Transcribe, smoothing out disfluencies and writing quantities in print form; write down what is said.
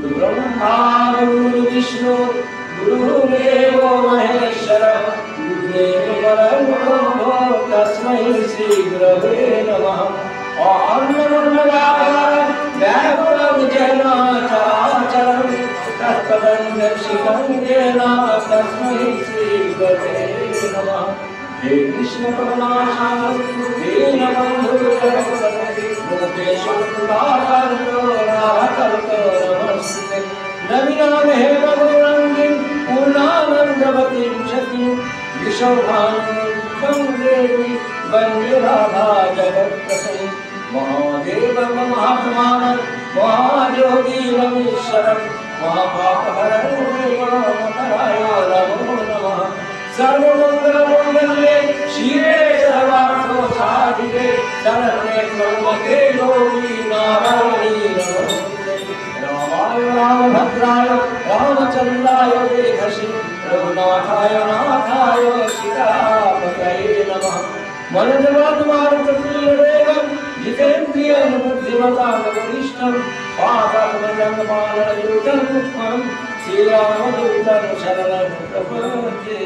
ब्रह्मा गुरु विष्णु गुरुदेव महेश्वर गुरुदेव परब्रह्म तस्मै श्री गुरवे नमः। ओम नमो नारायणाय व्याकुलं येन चराचरं तत्पदं दर्शितं येन तस्मै श्री गुरवे नमः। हे कृष्ण करुणा सिंधु दीनबंधु जगद्गुरु गोपेश कृपाकरो रामकल्पो नमस्ते। नवीनां हेमगौरंगीं पूर्णानन्दवतीं सतीं विशोभानुं देवी वन्दे राधा जगत्प्रसं। महादेवं महात्मानं महायोगीनमीश्वरं महापापहरं देवमकराय नमो नमः। सर्वमंगलमंगल्ये शिवे सर्वार्थसाधिके शरण्ये त्र्यंबके गौरी नारायणी नमोस्तुते। रामाय रामभद्राय रामचंद्राय वेधसे रघुनाथाय नाथाय सीतापतये नमः। मनोजवात्मारुततुल्यवेगं जितेन्द्रियं बुद्धिमतां वरिष्ठं पापकमलं श्रीरामदूतं शरणं प्रपद्ये।